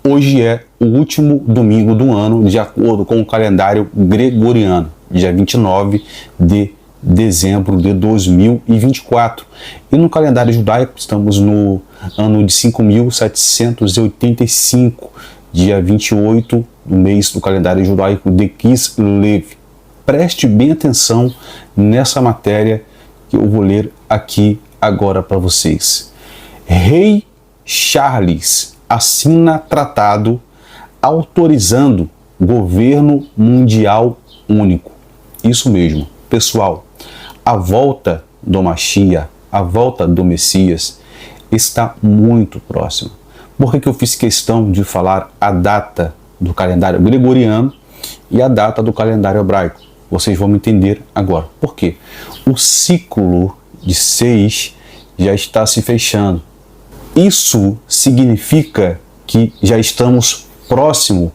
Hoje é o último domingo do ano, de acordo com o calendário gregoriano, dia 29 de dezembro de 2024. E no calendário judaico estamos no ano de 5.785, dia 28 do mês do calendário judaico de Kislev. Preste bem atenção nessa matéria que eu vou ler aqui agora para vocês. Rei Charles assina tratado autorizando Governo Mundial Único. Isso mesmo, pessoal. A volta do Mashiach, a volta do Messias está muito próxima. Por que eu fiz questão de falar a data do calendário gregoriano e a data do calendário hebraico? Vocês vão me entender agora. Por quê? O ciclo de 6 já está se fechando. Isso significa que já estamos próximo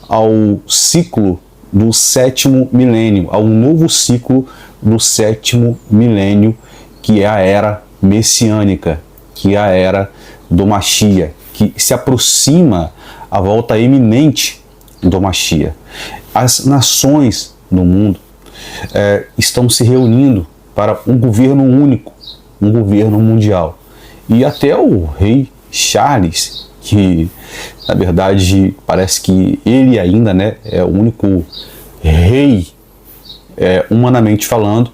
ao ciclo do 7º milênio, ao novo ciclo do 7º milênio, que é a era messiânica, que é a era do Mashiach, que se aproxima a volta iminente do Mashiach. As nações do mundo estão se reunindo para um governo único, um governo mundial. E até o rei Charles, que na verdade parece que ele ainda é o único rei, humanamente falando,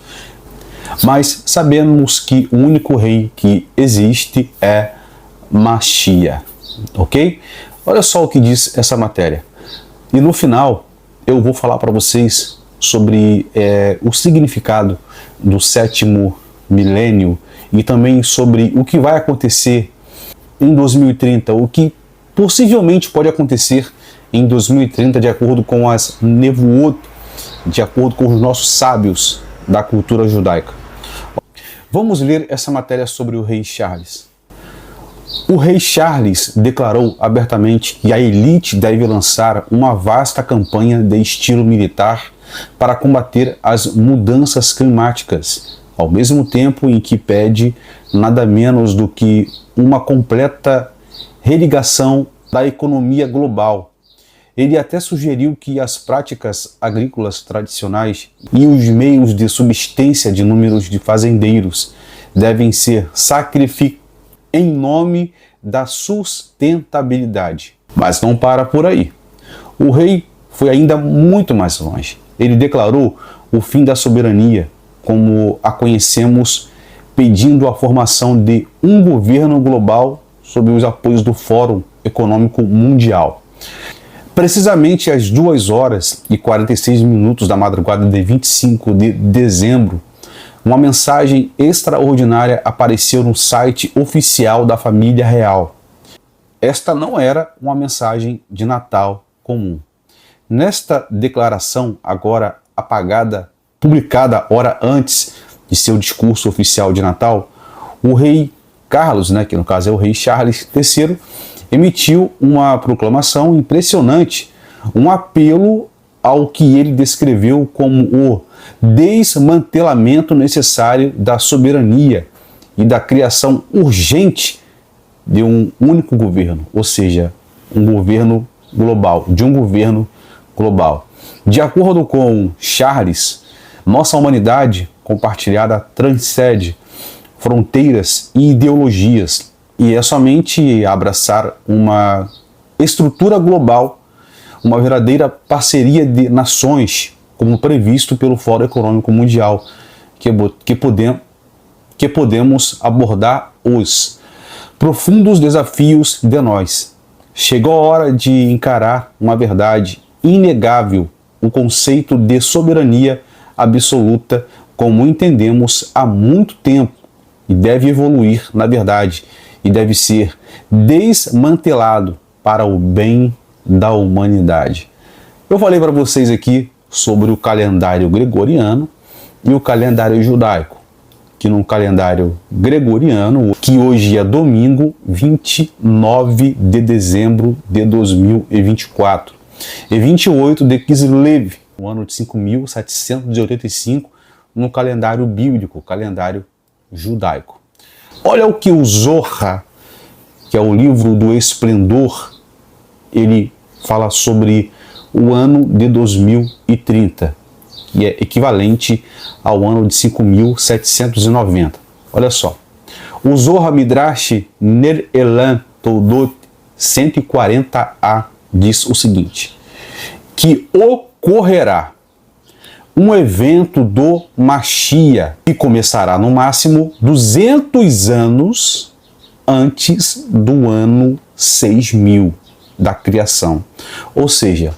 mas sabemos que o único rei que existe é Mashiach, ok? Olha só o que diz essa matéria. E no final eu vou falar para vocês sobre o significado do 7º milênio e também sobre o que vai acontecer em 2030, o que possivelmente pode acontecer em 2030 de acordo com as nevuot, de acordo com os nossos sábios da cultura judaica. Vamos ler essa matéria sobre o rei Charles. O rei Charles declarou abertamente que a elite deve lançar uma vasta campanha de estilo militar para combater as mudanças climáticas, ao mesmo tempo em que pede nada menos do que uma completa religação da economia global. Ele até sugeriu que as práticas agrícolas tradicionais e os meios de subsistência de números de fazendeiros devem ser sacrificados em nome da sustentabilidade. Mas não para por aí. O rei foi ainda muito mais longe. Ele declarou o fim da soberania, como a conhecemos, pedindo a formação de um governo global sob os apoios do Fórum Econômico Mundial. Precisamente às 2h46 da madrugada de 25 de dezembro, uma mensagem extraordinária apareceu no site oficial da família real. Esta não era uma mensagem de Natal comum. Nesta declaração, agora apagada, publicada hora antes de seu discurso oficial de Natal, o rei Carlos, que no caso é o rei Charles III, emitiu uma proclamação impressionante, um apelo ao que ele descreveu como o desmantelamento necessário da soberania e da criação urgente de um único governo, ou seja, um governo global, de um governo global. De acordo com Charles, nossa humanidade compartilhada transcende fronteiras e ideologias, e é somente abraçar uma estrutura global, uma verdadeira parceria de nações, como previsto pelo Fórum Econômico Mundial, que podemos abordar os profundos desafios de nós. Chegou a hora de encarar uma verdade inegável, o conceito de soberania absoluta, como entendemos há muito tempo, e deve evoluir na verdade, e deve ser desmantelado para o bem da humanidade. Eu falei para vocês aqui sobre o calendário gregoriano e o calendário judaico, que no calendário gregoriano, que hoje é domingo, 29 de dezembro de 2024, e 28 de Kislev, no ano de 5.785, no calendário bíblico, calendário judaico. Olha o que o Zohar, que é o livro do esplendor, ele fala sobre o ano de 2030, que é equivalente ao ano de 5.790. Olha só. O Zohar Midrash Ner Elan Toldot 140a diz o seguinte, que ocorrerá um evento do Mashiach que começará no máximo 200 anos antes do ano 6.000 da criação, ou seja,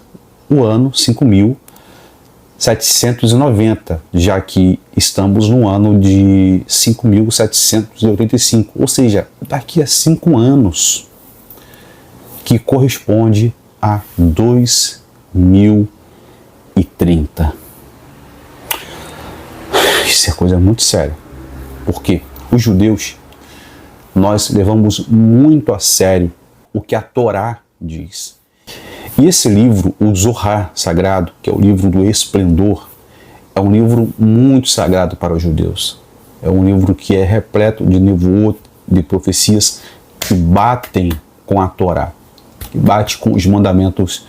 o ano 5.790, já que estamos no ano de 5.785, ou seja, daqui a 5 anos, que corresponde a 2030. Isso é coisa muito séria, porque os judeus, nós levamos muito a sério o que a Torá diz. E esse livro, o Zohar Sagrado, que é o livro do esplendor, é um livro muito sagrado para os judeus. É um livro que é repleto de nevuot, de profecias que batem com a Torá, que bate com os mandamentos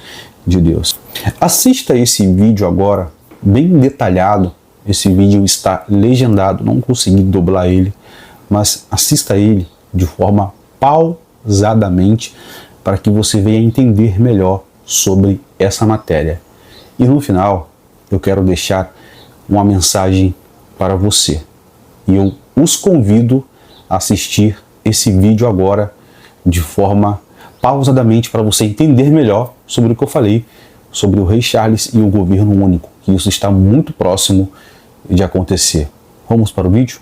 de Deus. Assista esse vídeo agora, bem detalhado. Esse vídeo está legendado, não consegui dobrar ele, mas assista ele de forma pausadamente para que você venha entender melhor sobre essa matéria. E no final, eu quero deixar uma mensagem para você. E eu os convido a assistir esse vídeo agora de forma pausadamente para você entender melhor sobre o que eu falei sobre o rei Charles e o governo único, que isso está muito próximo de acontecer. Vamos para o vídeo?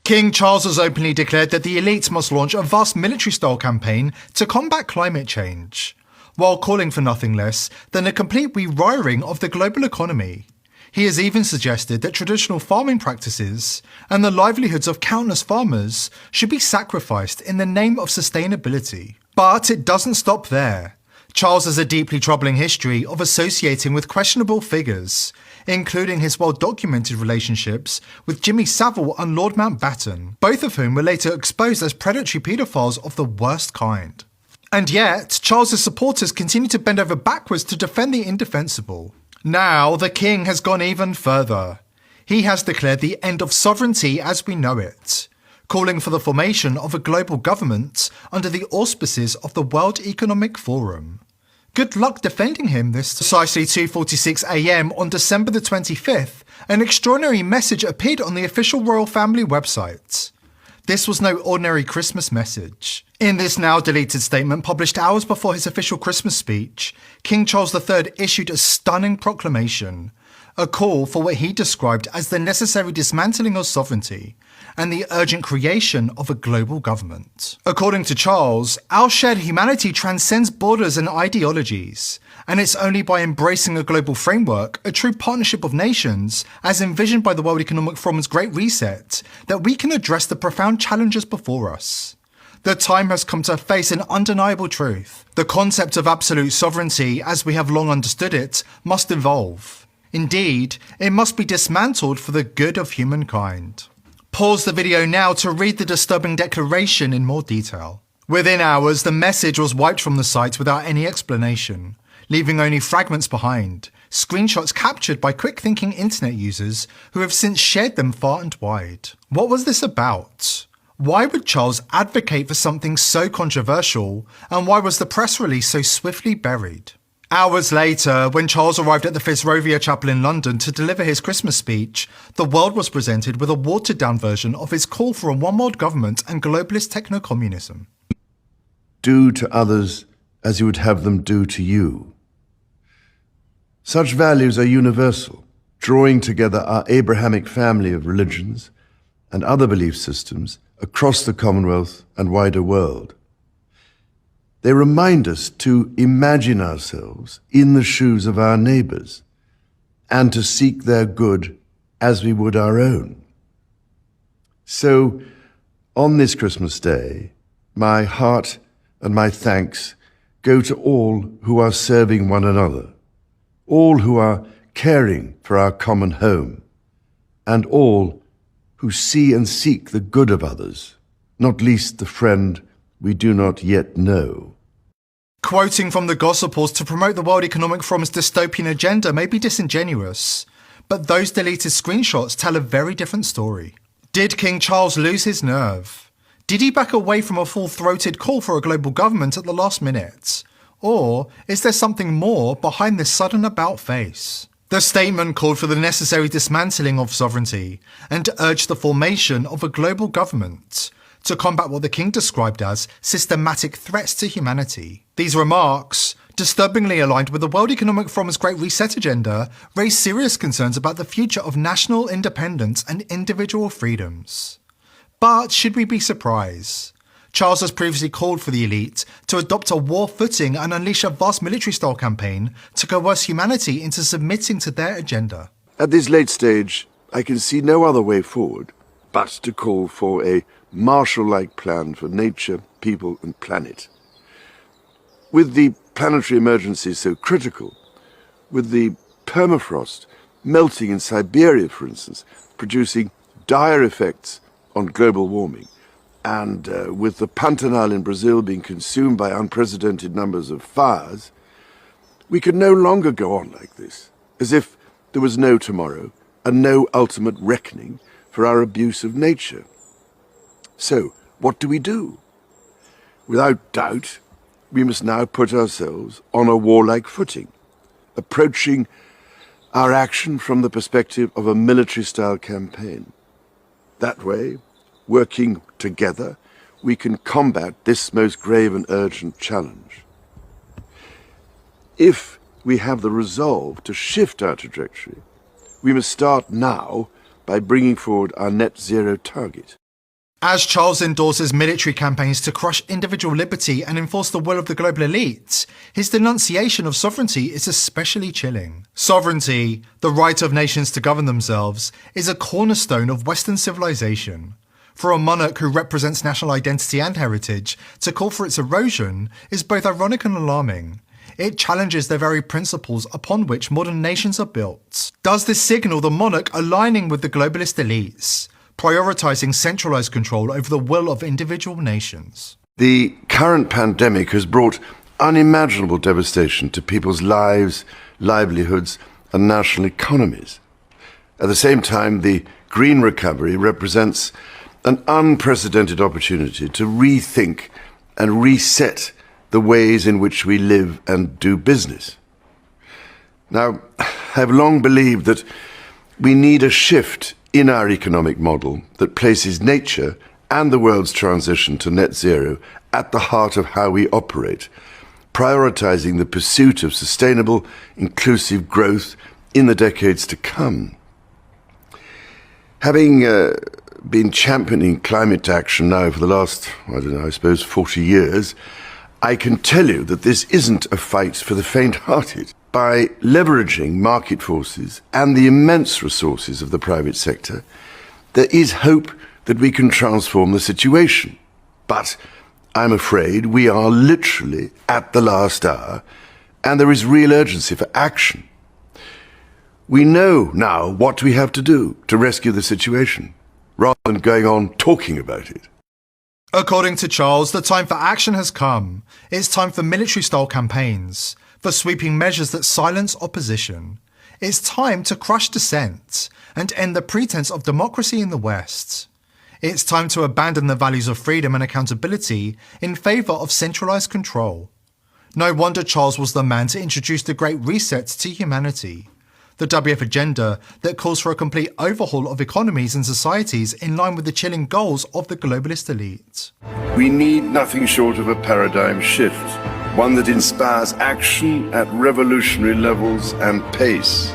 King Charles has openly declared that the elites must launch a vast military-style campaign to combat climate change, while calling for nothing less than a complete rewiring of the global economy. He has even suggested that traditional farming practices and the livelihoods of countless farmers should be sacrificed in the name of sustainability. But it doesn't stop there. Charles has a deeply troubling history of associating with questionable figures, including his well-documented relationships with Jimmy Savile and Lord Mountbatten, both of whom were later exposed as predatory paedophiles of the worst kind. And yet, Charles's supporters continue to bend over backwards to defend the indefensible. Now, the king has gone even further. He has declared the end of sovereignty as we know it, calling for the formation of a global government under the auspices of the World Economic Forum. Good luck defending him this precisely 2:46 a.m. on December the 25th, an extraordinary message appeared on the official royal family website. This was no ordinary Christmas message. In this now deleted statement published hours before his official Christmas speech, King Charles III issued a stunning proclamation, a call for what he described as the necessary dismantling of sovereignty and the urgent creation of a global government. According to Charles, our shared humanity transcends borders and ideologies, and it's only by embracing a global framework, a true partnership of nations, as envisioned by the World Economic Forum's Great Reset, that we can address the profound challenges before us. The time has come to face an undeniable truth. The concept of absolute sovereignty, as we have long understood it, must evolve. Indeed, it must be dismantled for the good of humankind. Pause the video now to read the disturbing declaration in more detail. Within hours, the message was wiped from the site without any explanation, leaving only fragments behind, screenshots captured by quick-thinking internet users who have since shared them far and wide. What was this about? Why would Charles advocate for something so controversial, and why was the press release so swiftly buried? Hours later, when Charles arrived at the Fitzrovia Chapel in London to deliver his Christmas speech, the world was presented with a watered-down version of his call for a one-world government and globalist techno-communism. Do to others as you would have them do to you. Such values are universal, drawing together our Abrahamic family of religions and other belief systems across the Commonwealth and wider world. They remind us to imagine ourselves in the shoes of our neighbors and to seek their good as we would our own. So, on this Christmas Day, my heart and my thanks go to all who are serving one another, all who are caring for our common home, and all who see and seek the good of others, not least the friend we do not yet know. Quoting from the Gospels to promote the World Economic Forum's dystopian agenda may be disingenuous, but those deleted screenshots tell a very different story. Did King Charles lose his nerve? Did he back away from a full-throated call for a global government at the last minute? Or is there something more behind this sudden about-face? The statement called for the necessary dismantling of sovereignty and urged the formation of a global government to combat what the king described as systematic threats to humanity. These remarks, disturbingly aligned with the World Economic Forum's Great Reset agenda, raise serious concerns about the future of national independence and individual freedoms. But should we be surprised? Charles has previously called for the elite to adopt a war footing and unleash a vast military-style campaign to coerce humanity into submitting to their agenda. At this late stage, I can see no other way forward but to call for a Marshall-like plan for nature, people and planet. With the planetary emergency so critical, with the permafrost melting in Siberia, for instance, producing dire effects on global warming, and with the Pantanal in Brazil being consumed by unprecedented numbers of fires, we can no longer go on like this, as if there was no tomorrow and no ultimate reckoning for our abuse of nature. So, what do we do? Without doubt, we must now put ourselves on a warlike footing, approaching our action from the perspective of a military-style campaign. That way, working together, we can combat this most grave and urgent challenge. If we have the resolve to shift our trajectory, we must start now by bringing forward our net zero target. As Charles endorses military campaigns to crush individual liberty and enforce the will of the global elite, his denunciation of sovereignty is especially chilling. Sovereignty, the right of nations to govern themselves, is a cornerstone of Western civilization. For a monarch who represents national identity and heritage, to call for its erosion is both ironic and alarming. It challenges the very principles upon which modern nations are built. Does this signal the monarch aligning with the globalist elites, prioritizing centralized control over the will of individual nations? The current pandemic has brought unimaginable devastation to people's lives, livelihoods, and national economies. At the same time, the green recovery represents an unprecedented opportunity to rethink and reset the ways in which we live and do business. Now, I've long believed that we need a shift in our economic model that places nature and the world's transition to net zero at the heart of how we operate, prioritizing the pursuit of sustainable, inclusive growth in the decades to come. Having been championing climate action now for the last, 40 years, I can tell you that this isn't a fight for the faint-hearted. By leveraging market forces and the immense resources of the private sector, there is hope that we can transform the situation. But I'm afraid we are literally at the last hour, and there is real urgency for action. We know now what we have to do to rescue the situation, rather than going on talking about it. According to Charles, the time for action has come. It's time for military-style campaigns, for sweeping measures that silence opposition. It's time to crush dissent and end the pretense of democracy in the West. It's time to abandon the values of freedom and accountability in favour of centralised control. No wonder Charles was the man to introduce the Great Reset to humanity, the WF agenda that calls for a complete overhaul of economies and societies in line with the chilling goals of the globalist elite. We need nothing short of a paradigm shift, one that inspires action at revolutionary levels and pace.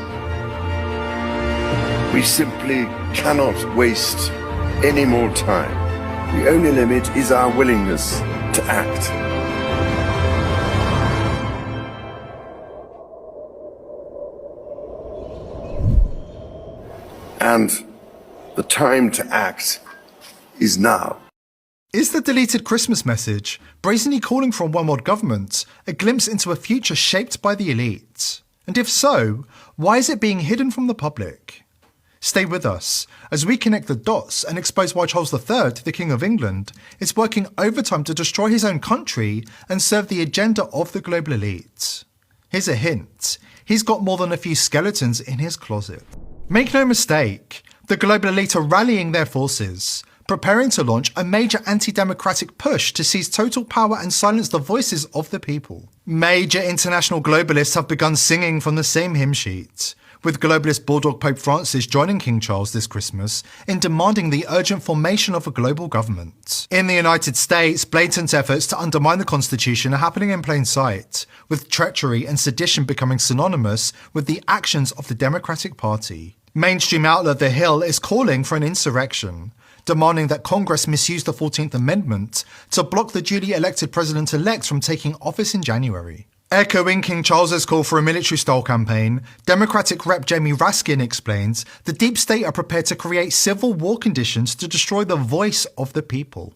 We simply cannot waste any more time. The only limit is our willingness to act. And the time to act is now. Is the deleted Christmas message, brazenly calling for a one-world government, a glimpse into a future shaped by the elite? And if so, why is it being hidden from the public? Stay with us as we connect the dots and expose why Charles III, the King of England, is working overtime to destroy his own country and serve the agenda of the global elite. Here's a hint. He's got more than a few skeletons in his closet. Make no mistake, the global elite are rallying their forces, preparing to launch a major anti-democratic push to seize total power and silence the voices of the people. Major international globalists have begun singing from the same hymn sheet, with globalist bulldog Pope Francis joining King Charles this Christmas in demanding the urgent formation of a global government. In the United States, blatant efforts to undermine the Constitution are happening in plain sight, with treachery and sedition becoming synonymous with the actions of the Democratic Party. Mainstream outlet The Hill is calling for an insurrection, demanding that Congress misuse the 14th Amendment to block the duly elected president-elect from taking office in January. Echoing King Charles's call for a military-style campaign, Democratic Rep Jamie Raskin explains the deep state are prepared to create civil war conditions to destroy the voice of the people.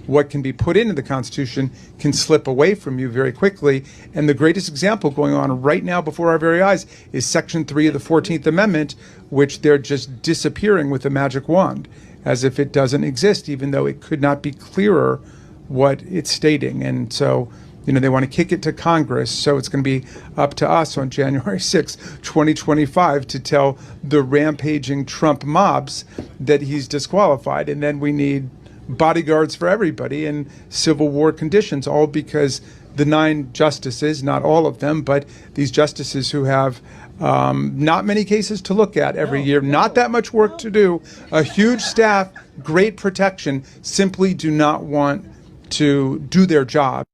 What can be put into the Constitution can slip away from you very quickly. And the greatest example going on right now before our very eyes is Section 3 of the 14th Amendment, which they're just disappearing with a magic wand, as if it doesn't exist, even though it could not be clearer what it's stating. And so, they want to kick it to Congress, so it's going to be up to us on January 6, 2025 to tell the rampaging Trump mobs that he's disqualified. And then we need bodyguards for everybody and civil war conditions, all because the 9 justices, not all of them, but these justices who have not many cases to look at every year, not that much work to do, a huge staff, great protection, simply do not want to do their job.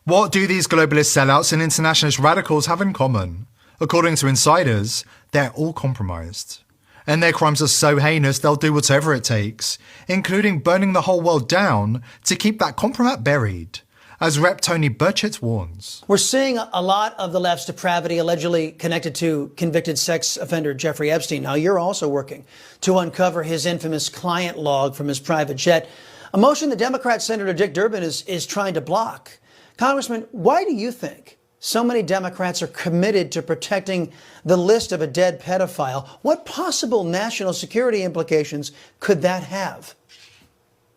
What do these globalist sellouts and internationalist radicals have in common? According to insiders, they're all compromised. And their crimes are so heinous they'll do whatever it takes, including burning the whole world down to keep that compromat buried, as Rep Tony Burchett warns. We're seeing a lot of the left's depravity allegedly connected to convicted sex offender Jeffrey Epstein. Now, you're also working to uncover his infamous client log from his private jet, a motion the Democrat Senator Dick Durbin is trying to block. Congressman, why do you think so many Democrats are committed to protecting the list of a dead pedophile? What possible national security implications could that have?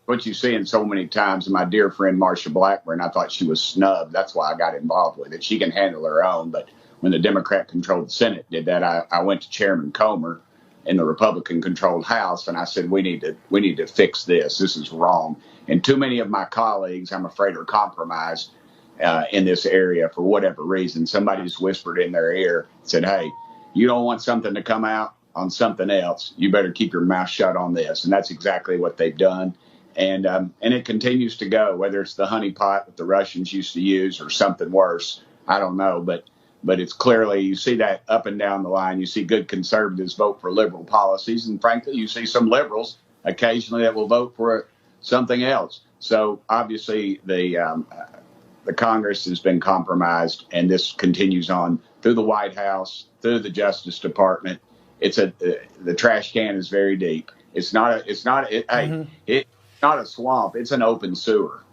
What you see in so many times, and my dear friend Marsha Blackburn, I thought she was snubbed. That's why I got involved with it. She can handle her own, but when the Democrat-controlled Senate did that, I went to Chairman Comer in the Republican-controlled House, and I said, we need to fix this. This is wrong. And too many of my colleagues, I'm afraid, are compromised in this area for whatever reason. Somebody just whispered in their ear, said, hey, you don't want something to come out on something else, you better keep your mouth shut on this. And that's exactly what they've done. And it continues to go, whether it's the honeypot that the Russians used to use or something worse. I don't know. But it's clearly, you see that up and down the line. You see good conservatives vote for liberal policies. And frankly, you see some liberals occasionally that will vote for something else. So obviously, the Congress has been compromised, and this continues on through the White House, through the Justice Department. The trash can is very deep. It's not a swamp. It's an open sewer.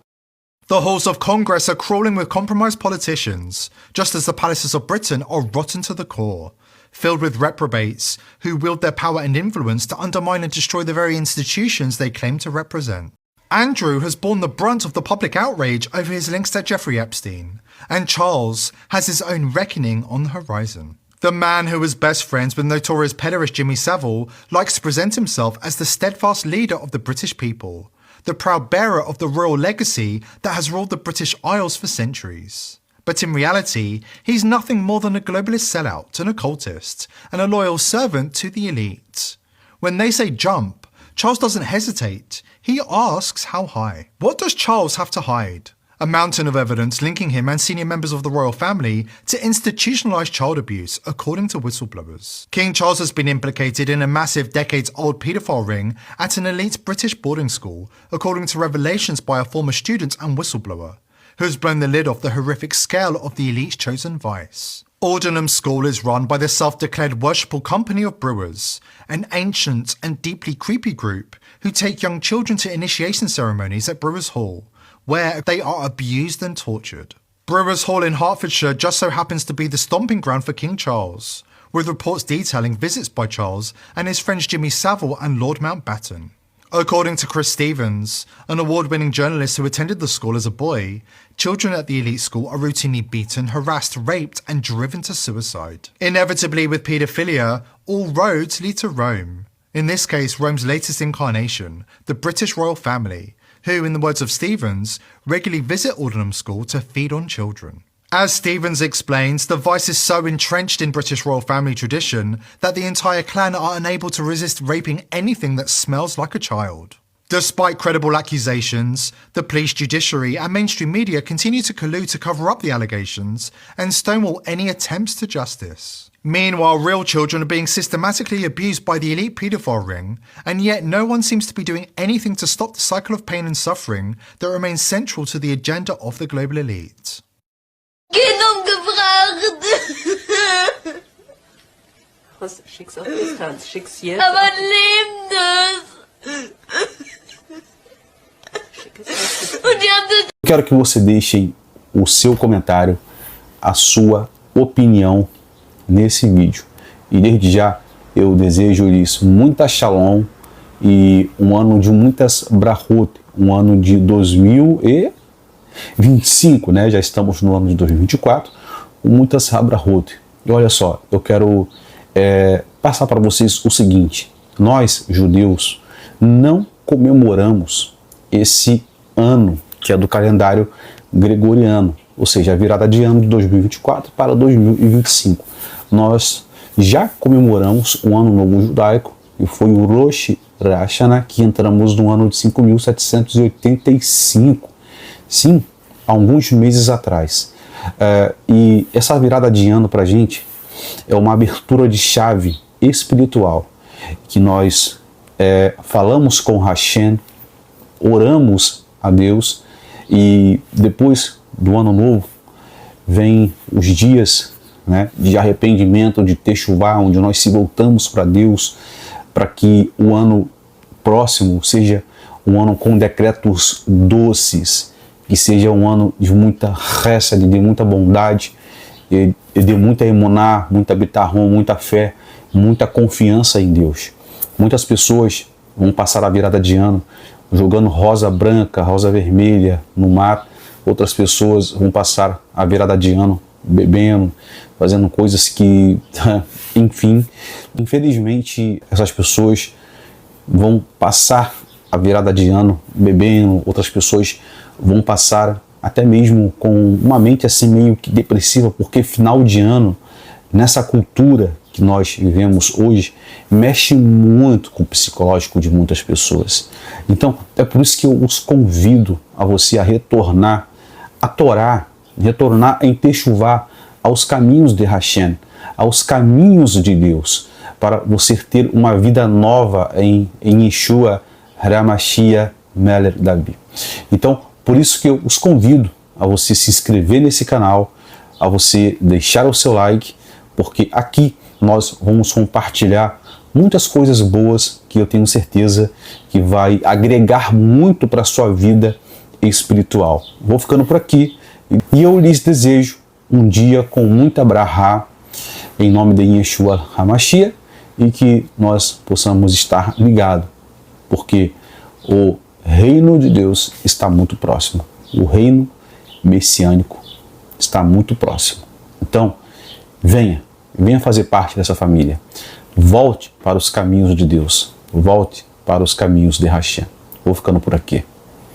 The halls of Congress are crawling with compromised politicians, just as the palaces of Britain are rotten to the core, filled with reprobates who wield their power and influence to undermine and destroy the very institutions they claim to represent. Andrew has borne the brunt of the public outrage over his links to Jeffrey Epstein, and Charles has his own reckoning on the horizon. The man who was best friends with notorious pederast Jimmy Savile likes to present himself as the steadfast leader of the British people, the proud bearer of the royal legacy that has ruled the British Isles for centuries. But in reality, he's nothing more than a globalist sellout, an occultist, and a loyal servant to the elite. When they say jump, Charles doesn't hesitate. He asks how high. What does Charles have to hide? A mountain of evidence linking him and senior members of the royal family to institutionalized child abuse, according to whistleblowers. King Charles has been implicated in a massive decades-old paedophile ring at an elite British boarding school, according to revelations by a former student and whistleblower, who has blown the lid off the horrific scale of the elite's chosen vice. Aldenham School is run by the self-declared worshipful company of brewers, an ancient and deeply creepy group who take young children to initiation ceremonies at Brewers Hall, where they are abused and tortured. Brewers Hall in Hertfordshire just so happens to be the stomping ground for King Charles, with reports detailing visits by Charles and his friends Jimmy Savile and Lord Mountbatten. According to Chris Stevens, an award-winning journalist who attended the school as a boy, children at the elite school are routinely beaten, harassed, raped and driven to suicide. Inevitably with paedophilia, all roads lead to Rome. In this case, Rome's latest incarnation, the British royal family, who, in the words of Stevens, regularly visit Aldenham School to feed on children. As Stevens explains, the vice is so entrenched in British royal family tradition that the entire clan are unable to resist raping anything that smells like a child. Despite credible accusations, the police, judiciary and mainstream media continue to collude to cover up the allegations and stonewall any attempts to justice. Meanwhile, real children are being systematically abused by the elite paedophile ring, and yet no one seems to be doing anything to stop the cycle of pain and suffering that remains central to the agenda of the global elite. Genug gefragt. Schick's auf Distanz, schick's jetzt. Aber lebendes. Quero que você deixe o seu comentário, a sua opinião nesse vídeo. E desde já eu desejo-lhes muita shalom e um ano de muitas brachot, um ano de 2025, né? Já estamos no ano de 2024, com muitas brachot. E olha só, eu quero passar para vocês o seguinte: nós, judeus, não comemoramos esse ano que é do calendário gregoriano, ou seja, a virada de ano de 2024 para 2025. Nós já comemoramos o Ano Novo Judaico, e foi o Rosh Hashanah, que entramos no ano de 5.785, sim, há alguns meses atrás. E essa virada de ano para a gente é uma abertura de chave espiritual, que nós falamos com Hashem, oramos a Deus, e depois do ano novo vem os dias, né, de arrependimento, de Teshuvah, onde nós se voltamos para Deus, para que o ano próximo seja um ano com decretos doces, que seja um ano de muita reza, de muita bondade, e de muita emuná, muita bitarrom, muita fé, muita confiança em Deus. Muitas pessoas vão passar a virada de ano jogando rosa branca, rosa vermelha no mar. Outras pessoas vão passar a virada de ano bebendo, fazendo coisas que, enfim, infelizmente essas pessoas vão passar a virada de ano bebendo. Outras pessoas vão passar até mesmo com uma mente assim meio que depressiva, porque final de ano, nessa cultura que nós vivemos hoje, mexe muito com o psicológico de muitas pessoas. Então, é por isso que eu os convido a você a retornar a Torá, retornar em Teshuvah aos caminhos de Hashem, aos caminhos de Deus, para você ter uma vida nova em Yeshua HaMashiach Melech Davi. Então, por isso que eu os convido a você se inscrever nesse canal, a você deixar o seu like, porque aqui nós vamos compartilhar muitas coisas boas que eu tenho certeza que vai agregar muito para a sua vida espiritual. Vou ficando por aqui e eu lhes desejo um dia com muita brahá em nome de Yeshua HaMashiach, e que nós possamos estar ligados, porque o reino de Deus está muito próximo. O reino messiânico está muito próximo. Então, venha fazer parte dessa família. Volte para os caminhos de Deus. Volte para os caminhos de Hashem. Vou ficando por aqui.